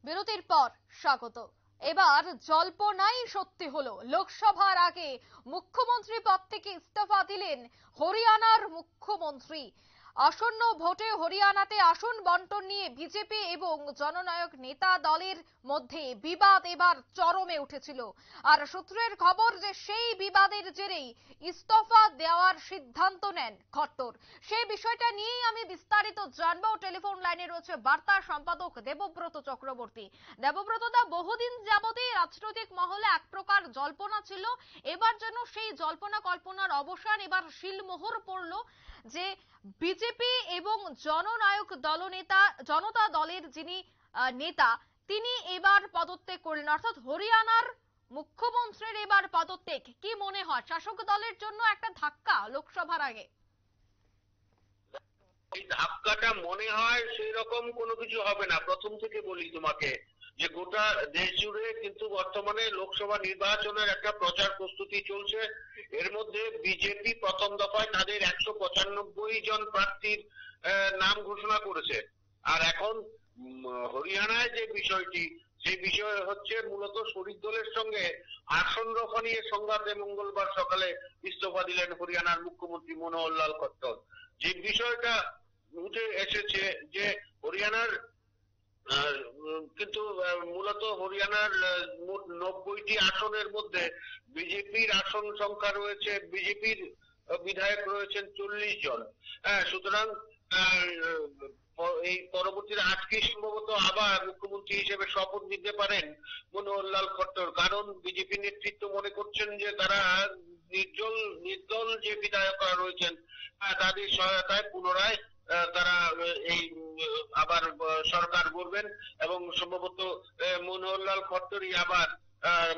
বিরতির পর স্বাগত। এবার জল্পনাই সত্যি হলো, লোকসভার আগে মুখ্যমন্ত্রী পদ থেকে ইস্তফা দিলেন হরিয়ানার মুখ্যমন্ত্রী। আসন্ন ভোটে হরিয়ানাতে আসন বন্টন নিয়ে বিজেপি এবং জননায়ক নেতা দলের মধ্যে বিবাদ এবার চরমে উঠেছিল। আর সূত্রের খবর যে সেই বিবাদের জেরেই ইস্তফা দেওয়ার সিদ্ধান্ত নেন খট্টর। সেই বিষয়টা নিয়েই আমি বিস্তারিত জানবো। টেলিফোন লাইনে রয়েছে বার্তা সম্পাদক দেবব্রত চক্রবর্তী। দেবব্রত দা, বহুদিন যাবতই রাজনৈতিক মহলে এক প্রকার জল্পনা ছিল, এবার যেন সেই জল্পনা কল্পনার অবসান, এবার শিলমোহর পড়ল যে বিজেপি এবং জননায়ক দলনেতা জনতা দলের যিনি নেতা তিনি এবার পদত্যাগ করলেন, অর্থাৎ হরিয়ানার মুখ্যমন্ত্রীর এবার পদত্যাগ। কি মনে হয় শাসক দলের জন্য একটা ধাক্কা লোকসভার আগে? এই ধাক্কাটা মনে হয় সেই রকম কোনো কিছু হবে না। প্রথম থেকে বলি তোমাকে যে গোটা দেশ জুড়ে কিন্তু বর্তমানে লোকসভা নির্বাচনের একটা প্রচার প্রস্তুতি চলছে। এর মধ্যে বিজেপি প্রথম দফায় তাদের 195 জন প্রার্থীর নাম ঘোষণা করেছে। আর এখন হরিয়ানায় যে বিষয়টি, সেই বিষয় হচ্ছে মূলত শরিক দলের সঙ্গে আসন রফা নিয়ে সংঘাতে মঙ্গলবার সকালে ইস্তফা দিলেন হরিয়ানার মুখ্যমন্ত্রী মনোহর লাল খট্টর। যে বিষয়টা উঠে এসেছে যে হরিয়ানার কিন্তু মূলত হরিয়ানার মোট 90টি আসনের মধ্যে বিজেপির আসন সংখ্যা রয়েছে, বিজেপির বিধায়ক রয়েছেন 40 জন। সুতরাং এই পরবর্তীতে আজকে সম্ভবত আবার মুখ্যমন্ত্রী হিসেবে শপথ নিতে পারেন মনোহর লাল খট্টর। কারণ বিজেপি নেতৃত্ব মনে করছেন যে তারা নির্দল যে বিধায়করা রয়েছেন তাদের সহায়তায় পুনরায় তারা এই আবার সরকার গড়বেন এবং সম্ভবত মনোহর লাল খট্টরই আবার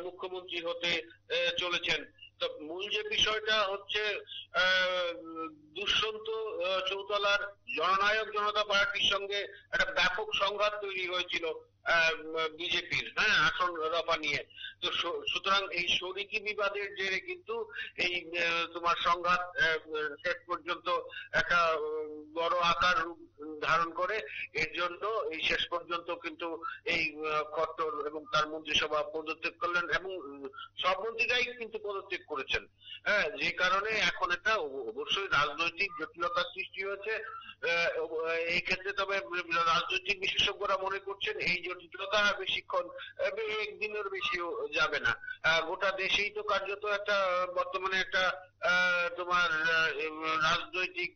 মুখ্যমন্ত্রী হতে চলেছেন। তো মূল যে বিষয়টা হচ্ছে দুষ্যন্ত চৌতালার জননায়ক জনতা পার্টির সঙ্গে একটা ব্যাপক সংঘাত তৈরি হয়েছিল বিজেপির আসন রফা নিয়ে। তো সুতরাং এই শরিকি বিবাদের জেরে কিন্তু এই তোমার সংঘাত শেষ পর্যন্ত একটা বড় আকার রূপ ধারণ করে। এর জন্য এই শেষ পর্যন্ত কিন্তু এই খট্টর এবং তার মন্ত্রিসভা পদত্যাগ করলেন এবং সব মন্ত্রীরাই কিন্তু পদত্যাগ করেছেন। যে কারণে এখন একটা অবশ্যই রাজনৈতিক জটিলতা সৃষ্টি হয়েছে এই ক্ষেত্রে। তবে রাজনৈতিক বিশেষজ্ঞরা মনে করছেন এই জটিলতা বেশিক্ষণ একদিনের বেশিও যাবে না। গোটা দেশেই তো কার্যত একটা বর্তমানে একটা তোমার রাজনৈতিক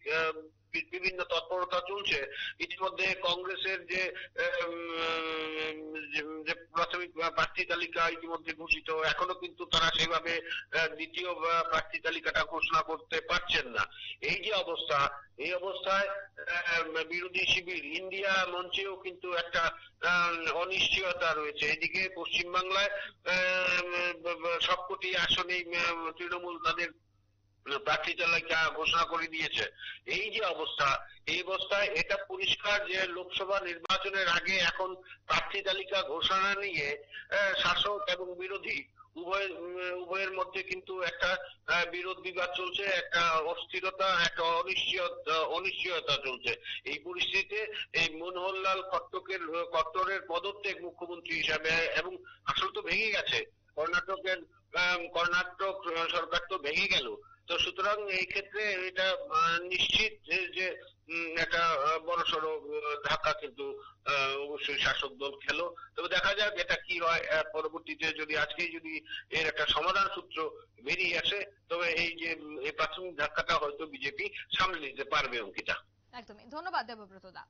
বিভিন্ন তৎপরতা চলছে। ইতিমধ্যে কংগ্রেসের যে প্রাথমিক প্রার্থী তালিকা ইতিমধ্যে ঘোষিত, এখনো কিন্তু তারা সেভাবে দ্বিতীয় প্রার্থী তালিকাটা ঘোষণা করতে পারছেন না। এই যে অবস্থা, এই অবস্থায় বিরোধী শিবির ইন্ডিয়া মঞ্চেও কিন্তু একটা অনিশ্চয়তা রয়েছে। এদিকে পশ্চিমবাংলায় সবকটি আসনেই তৃণমূল তাদের প্রার্থী তালিকা ঘোষণা করে দিয়েছে। এই যে অবস্থা, এই অবস্থায় এটা পরিষ্কার যে লোকসভা নির্বাচনের আগে এখন প্রার্থী তালিকা ঘোষণা নিয়ে শাসক এবং বিরোধী উভয়ের মধ্যে কিন্তু একটা বিরোধ বিবাদ চলছে, একটা অস্থিরতা, একটা অনিশ্চয়তা চলছে। এই পরিস্থিতিতে এই মনোহর লাল খট্টরের পদত্যাগ মুখ্যমন্ত্রী হিসাবে, এবং আসলে তো ভেঙে গেছে কর্ণাটক সরকার তো ভেঙে গেল। তো সুতরাং এই ক্ষেত্রে এটা নিশ্চিত যে একটা বড়সড় ধাক্কা কিন্তু অবশ্যই শাসক দল খেলো। তবে দেখা যাক এটা কি হয় পরবর্তীতে। যদি আজকেই যদি এর একটা সমাধান সূত্র বেরিয়ে আসে, তবে এই যে এই প্রাথমিক ধাক্কাটা হয়তো বিজেপি সামলে নিতে পারবে। অঙ্কিতা, একদমই ধন্যবাদ দেবব্রত দা।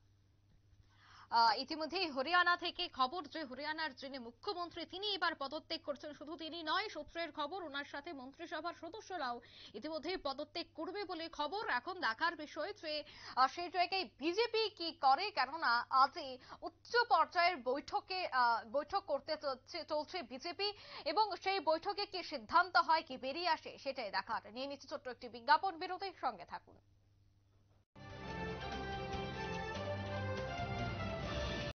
ইতিমধ্যেই হরিয়ানা থেকে খবর যে হরিয়ানার যিনি মুখ্যমন্ত্রী তিনি এবার পদত্যাগ করছেন। শুধু তিনি নয়, সূত্রের খবর ওনার সাথে মন্ত্রিসভার সদস্যরাও ইতিমধ্যেই পদত্যাগ করবে বলে খবর। এখন দেখার বিষয় যে সেই জায়গায় বিজেপি কি করে, কেননা আজই উচ্চ পর্যায়ের বৈঠক করতে চলছে বিজেপি, এবং সেই বৈঠকে কি সিদ্ধান্ত হয়, কি বেরিয়ে আসে সেটাই দেখার। নিয়ে নিচ্ছে ছোট্ট একটি বিজ্ঞাপন বিরতির সঙ্গে থাকুন।